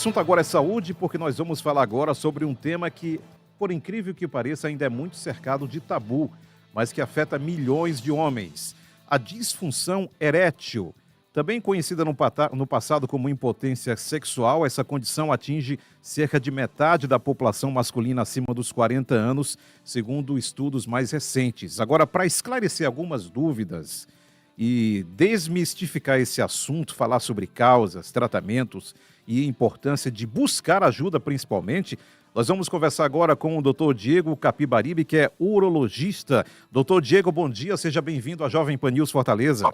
O assunto agora é saúde, porque nós vamos falar agora sobre um tema que, por incrível que pareça, ainda é muito cercado de tabu, mas que afeta milhões de homens. A disfunção erétil. Também conhecida no passado como impotência sexual, essa condição atinge cerca de metade da população masculina acima dos 40 anos, segundo estudos mais recentes. Agora, para esclarecer algumas dúvidas e desmistificar esse assunto, falar sobre causas, tratamentos e importância de buscar ajuda principalmente, nós vamos conversar agora com o Dr. Diego Capibaribe, que é urologista. Doutor Diego, bom dia, seja bem-vindo à Jovem Pan News Fortaleza.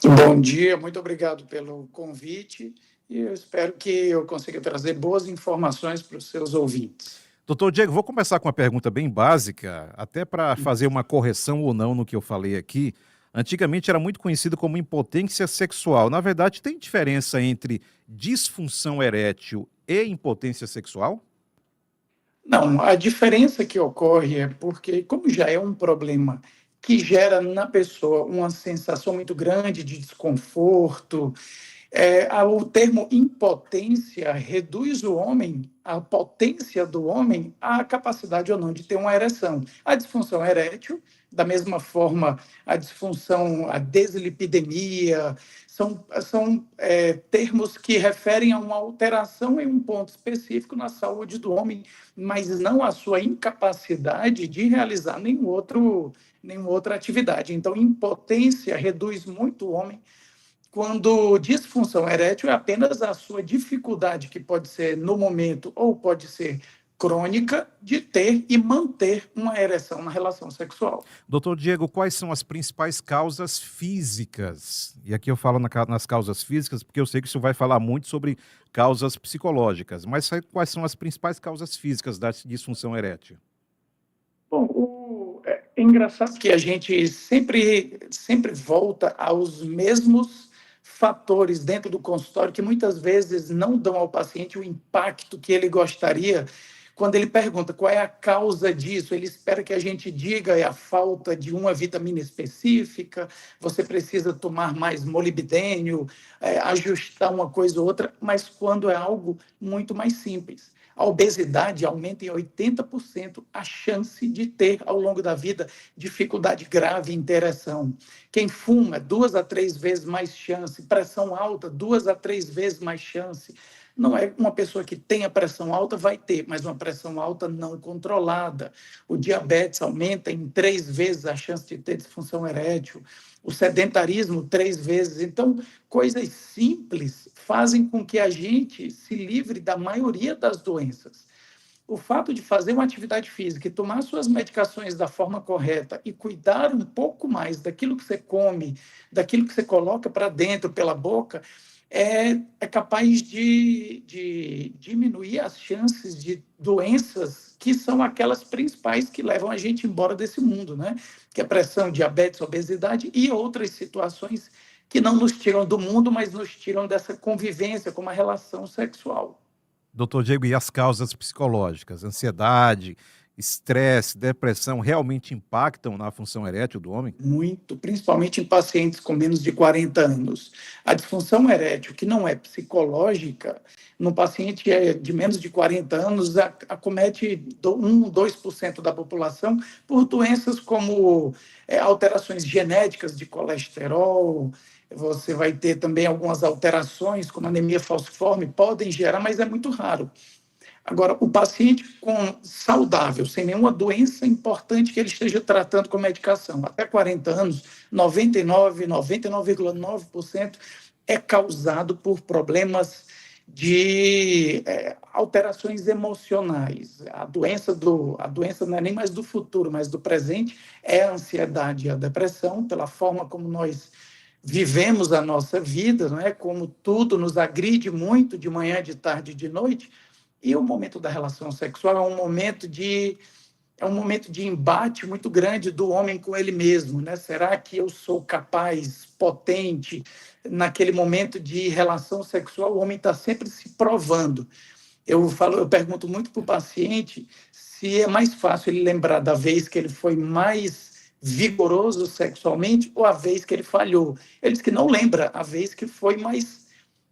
Bom dia, muito obrigado pelo convite e eu espero que eu consiga trazer boas informações para os seus ouvintes. Doutor Diego, vou começar com uma pergunta bem básica, até para fazer uma correção ou não no que eu falei aqui. Antigamente era muito conhecido como impotência sexual. Na verdade, tem diferença entre disfunção erétil e impotência sexual? Não, a diferença que ocorre é porque, como já é um problema que gera na pessoa uma sensação muito grande de desconforto, o termo impotência reduz o homem, a potência do homem, à capacidade ou não de ter uma ereção. A disfunção erétil, da mesma forma, a disfunção, a deslipidemia, são termos que referem a uma alteração em um ponto específico na saúde do homem, mas não a sua incapacidade de realizar nenhuma outra atividade. Então, impotência reduz muito o homem, quando disfunção erétil é apenas a sua dificuldade, que pode ser no momento ou pode ser crônica, de ter e manter uma ereção na relação sexual. Doutor Diego, quais são as principais causas físicas? E aqui eu falo nas causas físicas, porque eu sei que isso vai falar muito sobre causas psicológicas, mas quais são as principais causas físicas da disfunção erétil? Bom, é engraçado que a gente sempre volta aos mesmos fatores dentro do consultório que muitas vezes não dão ao paciente o impacto que ele gostaria. Quando ele pergunta qual é a causa disso, ele espera que a gente diga é a falta de uma vitamina específica, você precisa tomar mais molibdênio, ajustar uma coisa ou outra, mas quando é algo muito mais simples. A obesidade aumenta em 80% a chance de ter, ao longo da vida, dificuldade grave em ter ereção. Quem fuma, 2 a 3 vezes mais chance. Pressão alta, 2 a 3 vezes mais chance. Não é uma pessoa que tenha pressão alta, vai ter, mas uma pressão alta não controlada. O diabetes aumenta em 3 vezes a chance de ter disfunção erétil. O sedentarismo, 3 vezes. Então, coisas simples fazem com que a gente se livre da maioria das doenças. O fato de fazer uma atividade física e tomar suas medicações da forma correta e cuidar um pouco mais daquilo que você come, daquilo que você coloca para dentro pela boca, é capaz de diminuir as chances de doenças que são aquelas principais que levam a gente embora desse mundo, né? Que é pressão, diabetes, obesidade e outras situações que não nos tiram do mundo, mas nos tiram dessa convivência com uma relação sexual. Doutor Diego, e as causas psicológicas? Ansiedade, estresse, depressão realmente impactam na função erétil do homem? Muito, principalmente em pacientes com menos de 40 anos. A disfunção erétil, que não é psicológica, no paciente de menos de 40 anos, acomete 1, 2% da população por doenças como alterações genéticas de colesterol. Você vai ter também algumas alterações, como anemia falciforme, podem gerar, mas é muito raro. Agora, o paciente saudável, sem nenhuma doença importante que ele esteja tratando com medicação, até 40 anos, 99,9% é causado por problemas de alterações emocionais. A doença não é nem mais do futuro, mas do presente, é a ansiedade e a depressão, pela forma como nós vivemos a nossa vida, não é? Como tudo nos agride muito de manhã, de tarde, de noite. E o momento da relação sexual é um momento de embate muito grande do homem com ele mesmo, né? Será que eu sou capaz, potente? Naquele momento de relação sexual, o homem está sempre se provando. Eu pergunto muito para o paciente se é mais fácil ele lembrar da vez que ele foi mais vigoroso sexualmente ou a vez que ele falhou. Ele diz que não lembra a vez que foi mais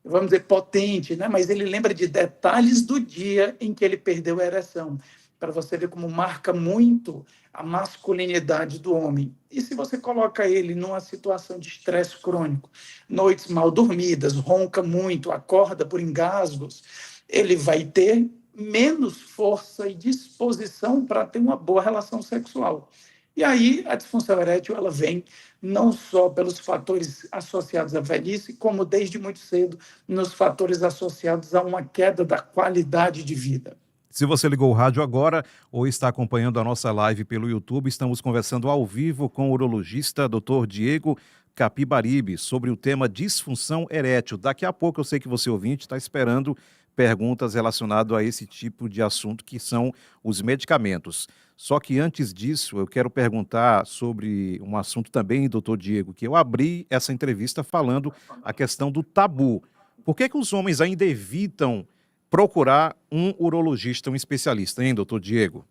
vamos dizer, potente, né? Mas ele lembra de detalhes do dia em que ele perdeu a ereção, para você ver como marca muito a masculinidade do homem. E se você coloca ele numa situação de estresse crônico, noites mal dormidas, ronca muito, acorda por engasgos, ele vai ter menos força e disposição para ter uma boa relação sexual. E aí a disfunção erétil ela vem não só pelos fatores associados à velhice, como desde muito cedo nos fatores associados a uma queda da qualidade de vida. Se você ligou o rádio agora ou está acompanhando a nossa live pelo YouTube, estamos conversando ao vivo com o urologista Dr. Diego Capibaribe sobre o tema disfunção erétil. Daqui a pouco eu sei que você ouvinte está esperando perguntas relacionadas a esse tipo de assunto que são os medicamentos. Só que antes disso, eu quero perguntar sobre um assunto também, doutor Diego, que eu abri essa entrevista falando a questão do tabu. Por que que os homens ainda evitam procurar um urologista, um especialista, hein, doutor Diego?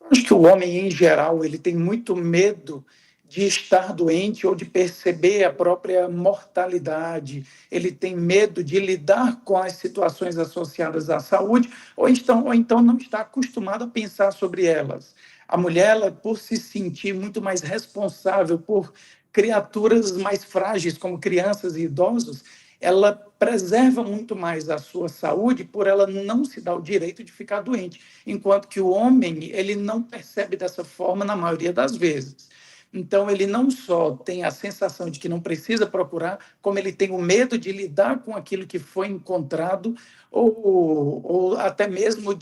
Acho que o homem, em geral, ele tem muito medo de estar doente ou de perceber a própria mortalidade. Ele tem medo de lidar com as situações associadas à saúde, ou então não está acostumado a pensar sobre elas. A mulher, ela, por se sentir muito mais responsável por criaturas mais frágeis, como crianças e idosos, ela preserva muito mais a sua saúde por ela não se dar o direito de ficar doente, enquanto que o homem, ele não percebe dessa forma na maioria das vezes. Então, ele não só tem a sensação de que não precisa procurar, como ele tem o medo de lidar com aquilo que foi encontrado, ou até mesmo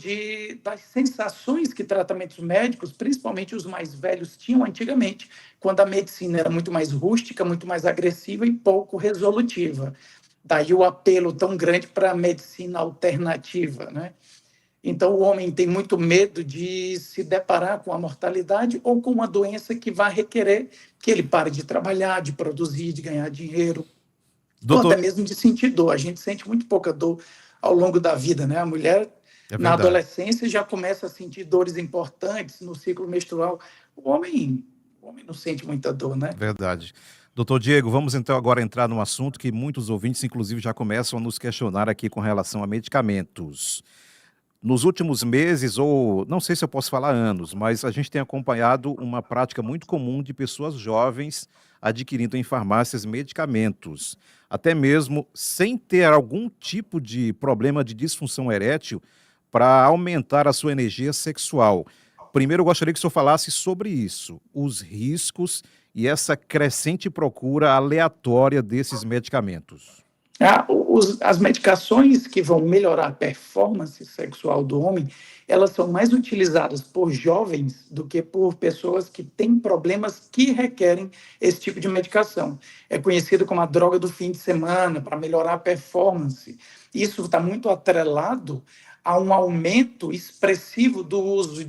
das sensações que tratamentos médicos, principalmente os mais velhos, tinham antigamente, quando a medicina era muito mais rústica, muito mais agressiva e pouco resolutiva. Daí o apelo tão grande para a medicina alternativa, né? Então, o homem tem muito medo de se deparar com a mortalidade ou com uma doença que vai requerer que ele pare de trabalhar, de produzir, de ganhar dinheiro, ou até Doutor, mesmo de sentir dor. A gente sente muito pouca dor ao longo da vida, né? A mulher, é na verdade, adolescência, já começa a sentir dores importantes no ciclo menstrual. O homem não sente muita dor, né? verdade. Doutor Diego, vamos então agora entrar num assunto que muitos ouvintes, inclusive, já começam a nos questionar aqui com relação a medicamentos. Nos últimos meses, ou não sei se eu posso falar anos, mas a gente tem acompanhado uma prática muito comum de pessoas jovens adquirindo em farmácias medicamentos, até mesmo sem ter algum tipo de problema de disfunção erétil, para aumentar a sua energia sexual. Primeiro, eu gostaria que o senhor falasse sobre isso, os riscos e essa crescente procura aleatória desses medicamentos. As medicações que vão melhorar a performance sexual do homem, elas são mais utilizadas por jovens do que por pessoas que têm problemas que requerem esse tipo de medicação. É conhecido como a droga do fim de semana, para melhorar a performance. Isso está muito atrelado a um aumento expressivo do uso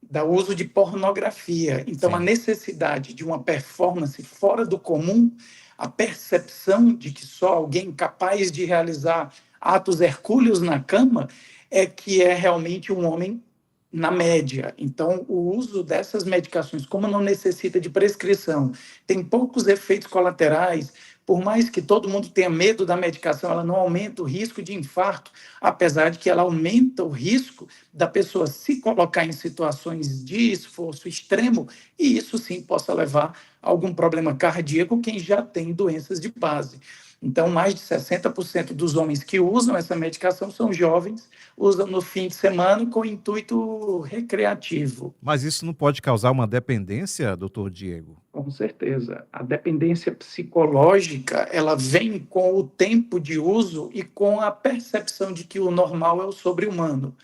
da uso de pornografia. Então, a Sim. necessidade de uma performance fora do comum, a percepção de que só alguém capaz de realizar atos hercúleos na cama é que é realmente um homem na média. Então, o uso dessas medicações, como não necessita de prescrição, tem poucos efeitos colaterais, por mais que todo mundo tenha medo da medicação, ela não aumenta o risco de infarto, apesar de que ela aumenta o risco da pessoa se colocar em situações de esforço extremo, e isso sim possa levar a algum problema cardíaco quem já tem doenças de base. Então, mais de 60% dos homens que usam essa medicação são jovens, usam no fim de semana com intuito recreativo. Mas isso não pode causar uma dependência, doutor Diego? Com certeza. A dependência psicológica, ela vem com o tempo de uso e com a percepção de que o normal é o sobre-humano.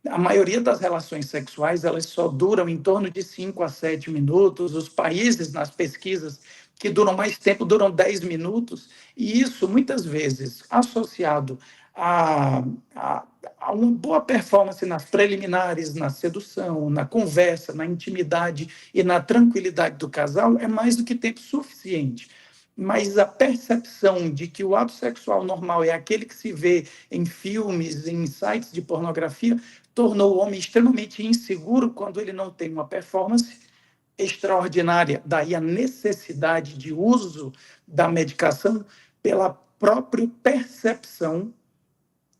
A maioria das relações sexuais, elas só duram em torno de 5 a 7 minutos. Os países, nas pesquisas, que duram mais tempo, duram 10 minutos. E isso, muitas vezes, associado a, a, a uma boa performance nas preliminares, na sedução, na conversa, na intimidade e na tranquilidade do casal, é mais do que tempo suficiente. Mas a percepção de que o ato sexual normal é aquele que se vê em filmes, em sites de pornografia, tornou o homem extremamente inseguro quando ele não tem uma performance extraordinária. Daí a necessidade de uso da medicação pela própria percepção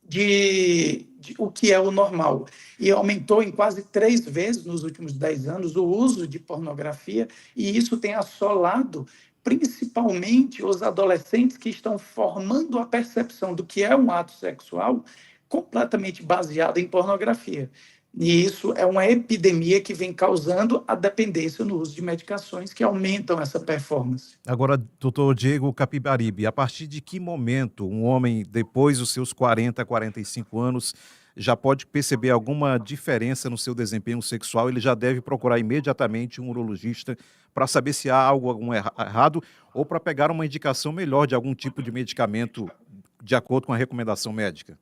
de o que é o normal. E aumentou em quase 3 vezes nos últimos 10 anos o uso de pornografia, e isso tem assolado principalmente os adolescentes que estão formando a percepção do que é um ato sexual completamente baseado em pornografia. E isso é uma epidemia que vem causando a dependência no uso de medicações que aumentam essa performance. Agora, doutor Diego Capibaribe, a partir de que momento um homem, depois dos seus 40, 45 anos, já pode perceber alguma diferença no seu desempenho sexual? Ele já deve procurar imediatamente um urologista para saber se há algum errado ou para pegar uma indicação melhor de algum tipo de medicamento de acordo com a recomendação médica?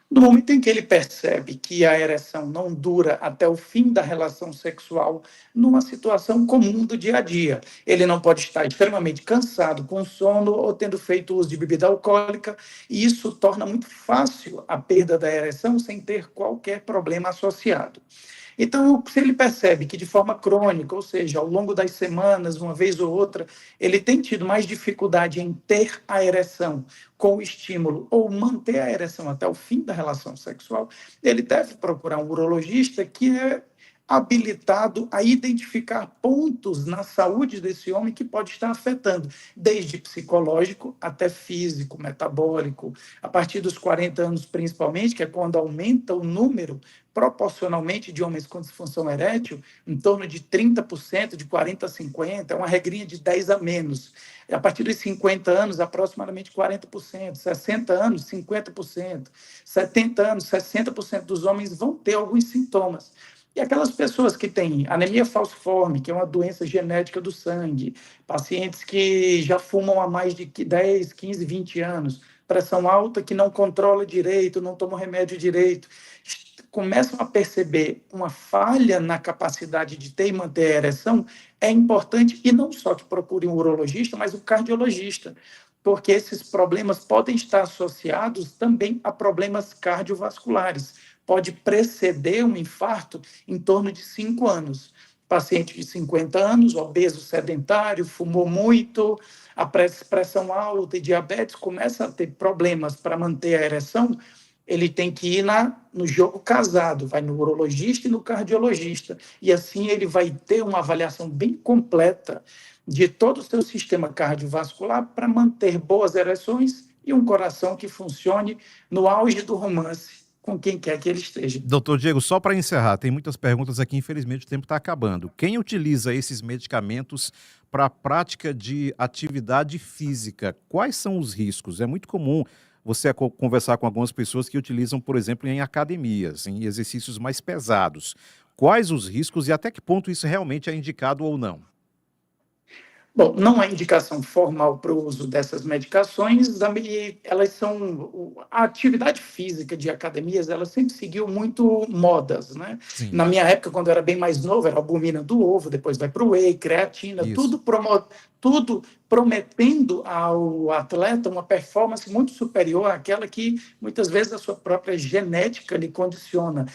No momento em que ele percebe que a ereção não dura até o fim da relação sexual, numa situação comum do dia a dia, ele não pode estar extremamente cansado, com sono ou tendo feito uso de bebida alcoólica, e isso torna muito fácil a perda da ereção sem ter qualquer problema associado. Então, se ele percebe que de forma crônica, ou seja, ao longo das semanas, uma vez ou outra, ele tem tido mais dificuldade em ter a ereção com o estímulo ou manter a ereção até o fim da relação sexual, ele deve procurar um urologista que é habilitado a identificar pontos na saúde desse homem que pode estar afetando, desde psicológico até físico, metabólico, a partir dos 40 anos principalmente, que é quando aumenta o número proporcionalmente de homens com disfunção erétil, em torno de 30%, de 40 a 50, é uma regrinha de 10 a menos. A partir dos 50 anos, aproximadamente 40%, 60 anos, 50%, 70 anos, 60% dos homens vão ter alguns sintomas. E aquelas pessoas que têm anemia falciforme, que é uma doença genética do sangue, pacientes que já fumam há mais de 10, 15, 20 anos, pressão alta que não controla direito, não toma remédio direito, começam a perceber uma falha na capacidade de ter e manter a ereção, é importante, e não só que procure um urologista, mas um cardiologista, porque esses problemas podem estar associados também a problemas cardiovasculares. Pode preceder um infarto em torno de 5 anos. Paciente de 50 anos, obeso, sedentário, fumou muito, a pressão alta e diabetes, começa a ter problemas para manter a ereção, ele tem que ir no jogo casado, vai no urologista e no cardiologista, e assim ele vai ter uma avaliação bem completa de todo o seu sistema cardiovascular para manter boas ereções e um coração que funcione no auge do romance com quem quer que ele esteja. Doutor Diego, só para encerrar, tem muitas perguntas aqui, infelizmente o tempo está acabando. Quem utiliza esses medicamentos para a prática de atividade física, quais são os riscos? É muito comum você conversar com algumas pessoas que utilizam, por exemplo, em academias, em exercícios mais pesados. Quais os riscos e até que ponto isso realmente é indicado ou não? Bom, não há indicação formal para o uso dessas medicações, e elas são... A atividade física de academias, ela sempre seguiu muito modas, né? Sim, Na minha época, quando eu era bem mais novo, era albumina do ovo, depois vai para o whey, creatina, isso. tudo prometendo ao atleta uma performance muito superior àquela que, muitas vezes, a sua própria genética lhe condiciona.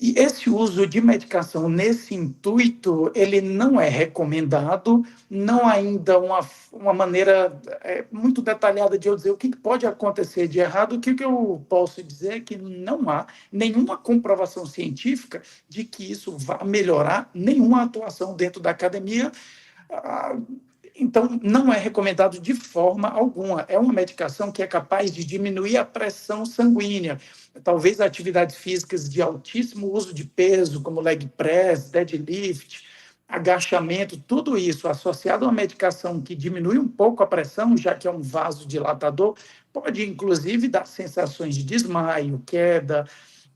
E esse uso de medicação nesse intuito, ele não é recomendado, não há ainda uma maneira muito detalhada de eu dizer o que pode acontecer de errado. O que eu posso dizer é que não há nenhuma comprovação científica de que isso vá melhorar nenhuma atuação dentro da academia. Então, não é recomendado de forma alguma. É uma medicação que é capaz de diminuir a pressão sanguínea. Talvez atividades físicas de altíssimo uso de peso, como leg press, deadlift, agachamento, tudo isso associado a uma medicação que diminui um pouco a pressão, já que é um vasodilatador, pode inclusive dar sensações de desmaio, queda.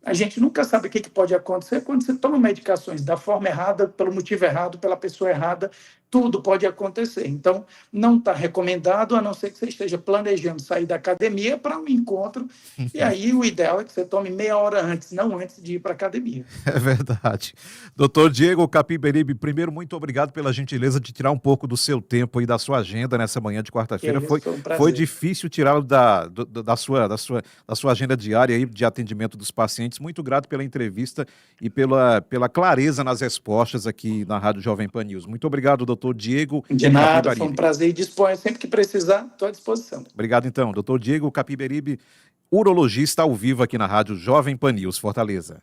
A gente nunca sabe o que pode acontecer quando você toma medicações da forma errada, pelo motivo errado, pela pessoa errada, tudo pode acontecer. Então, não está recomendado, a não ser que você esteja planejando sair da academia para um encontro, e aí o ideal é que você tome meia hora antes, não antes de ir para a academia. É verdade. Doutor Diego Capiberibe, primeiro, muito obrigado pela gentileza de tirar um pouco do seu tempo e da sua agenda nessa manhã de quarta-feira. Foi difícil tirá-lo da sua agenda diária aí de atendimento dos pacientes. Muito grato pela entrevista e pela clareza nas respostas aqui na Rádio Jovem Pan News. Muito obrigado, doutor doutor Diego De nada, Capibaribe. foi um prazer e disponha. Sempre que precisar, estou à disposição. Obrigado, então. Doutor Diego Capibaribe, urologista ao vivo aqui na Rádio Jovem Pan News Fortaleza.